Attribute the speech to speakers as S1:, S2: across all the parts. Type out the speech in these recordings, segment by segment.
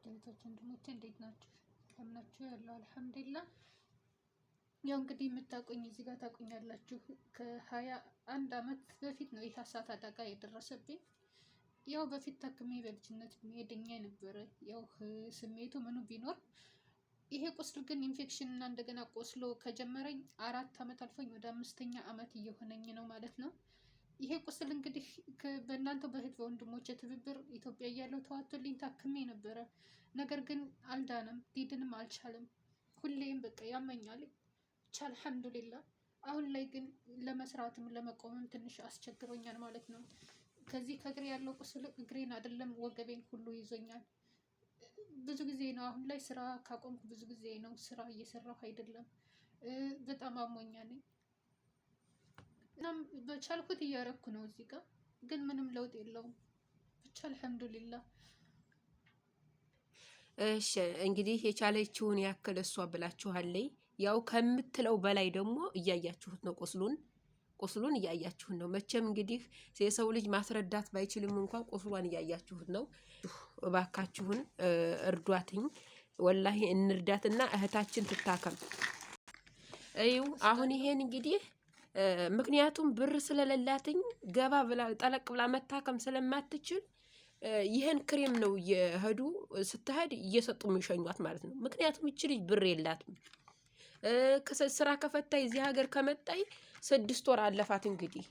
S1: እህቶች ወንድሞቼ እንዴት ናችሁ? ከምናችሁ ያለው አልሐምዱሊላህ። ያው እንግዲህ የምታውቁኝ እዚህ ጋር ታውቁኛላችሁ። ከ21 ዓመት በፊት ነው የሳት አደጋ የደረሰብኝ። ያው በፊት ታክሜ በልጅነት ድኜ ነበረ። ያው ስሜቱ ምኑ ቢኖር ይሄ ቁስል ግን ኢንፌክሽን እና እንደገና ቆስሎ ከጀመረኝ 4 ዓመት አልፎኝ ወደ 5ኛ ዓመት እየሆነኝ ነው ማለት ነው። ይሄ ቁስል እንግዲህ በእናንተ በእህት በወንድሞቼ ትብብር ኢትዮጵያ እያለሁ ተዋቶልኝ ታክሜ ነበረ። ነገር ግን አልዳንም፣ ሊድንም አልቻለም። ሁሌም በቃ ያመኛል። ብቻ አልሐምዱሊላህ። አሁን ላይ ግን ለመስራትም ለመቆምም ትንሽ አስቸግሮኛል ማለት ነው። ከዚህ ከእግሬ ያለው ቁስል እግሬን አይደለም ወገቤን ሁሉ ይዞኛል። ብዙ ጊዜ ነው አሁን ላይ ስራ ካቆምኩ ብዙ ጊዜ ነው። ስራ እየሰራሁ አይደለም። በጣም አሞኛል። እናም በቻልኩት እያረኩ ነው። እዚህ ጋር ግን ምንም ለውጥ የለውም። ብቻ አልሐምዱሊላህ።
S2: እሺ እንግዲህ የቻለችውን ያክል እሷ ብላችኋለይ። ያው ከምትለው በላይ ደግሞ እያያችሁት ነው። ቁስሉን እያያችሁት ነው። መቼም እንግዲህ የሰው ልጅ ማስረዳት ባይችልም እንኳን ቁስሏን እያያችሁት ነው። እባካችሁን እርዷትኝ። ወላሂ እንርዳትና እህታችን ትታከም። እዩ አሁን ይሄን እንግዲህ ምክንያቱም ብር ስለሌላትኝ ገባ ብላ ጠለቅ ብላ መታከም ስለማትችል ይሄን ክሬም ነው የሄዱ ስትሄድ እየሰጡ የሚሸኟት ማለት ነው። ምክንያቱም ይቺ ልጅ ብር የላትም። ስራ ከፈታይ እዚህ ሀገር ከመጣይ 6 ወር አለፋት እንግዲህ።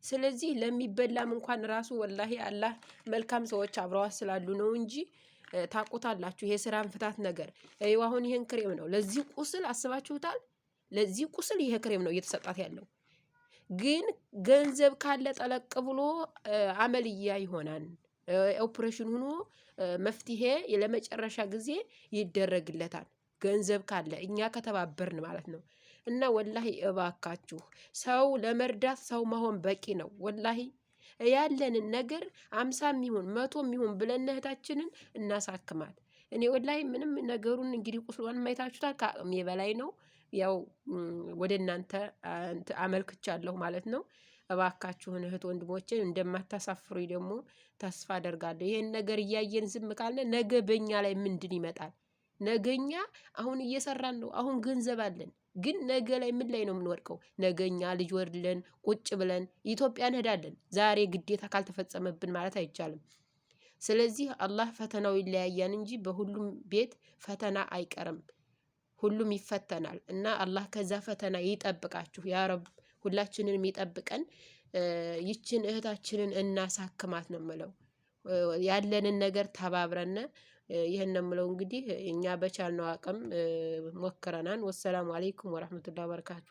S2: ስለዚህ ለሚበላም እንኳን ራሱ ወላሂ አላህ መልካም ሰዎች አብረዋት ስላሉ ነው እንጂ ታቁታላችሁ። ይሄ ስራን ፍታት ነገር እዩ። አሁን ይሄን ክሬም ነው ለዚህ ቁስል አስባችሁታል? ለዚህ ቁስል ይሄ ክሬም ነው እየተሰጣት ያለው። ግን ገንዘብ ካለ ጠለቅ ብሎ አመልያ ይሆናል። ኦፕሬሽን ሆኖ መፍትሄ ለመጨረሻ ጊዜ ይደረግለታል። ገንዘብ ካለ እኛ ከተባበርን ማለት ነው። እና ወላሂ እባካችሁ ሰው ለመርዳት ሰው መሆን በቂ ነው። ወላሂ ያለንን ነገር 50 ይሁን 100 ይሁን ብለን እህታችንን እናሳክማል። እኔ ወላሂ ምንም ነገሩን እንግዲህ ቁስሏን ማይታችሁታል። ከአቅሜ በላይ ነው። ያው ወደ እናንተ አመልክቻለሁ ማለት ነው። እባካችሁን እህት ወንድሞችን እንደማታሳፍሩኝ ደግሞ ተስፋ አደርጋለሁ። ይሄን ነገር እያየን ዝም ካልን ነገ በእኛ ላይ ምንድን ይመጣል? ነገኛ አሁን እየሰራን ነው። አሁን ገንዘብ አለን። ግን ነገ ላይ ምን ላይ ነው የምንወድቀው? ነገኛ ልጅ ወልደን ቁጭ ብለን ኢትዮጵያ እንሄዳለን። ዛሬ ግዴታ ካልተፈጸመብን ማለት አይቻልም። ስለዚህ አላህ ፈተናው ይለያያን እንጂ በሁሉም ቤት ፈተና አይቀርም። ሁሉም ይፈተናል እና አላህ ከዛ ፈተና ይጠብቃችሁ ያ ረብ። ሁላችንንም ይጠብቀን። ይችን እህታችንን እናሳክማት ነው የምለው። ያለንን ነገር ተባብረን ይሄን ነው የምለው። እንግዲህ እኛ በቻልነው አቅም ሞክረናል። ወሰላሙ አለይኩም ወራህመቱላሂ ወበረካቱ።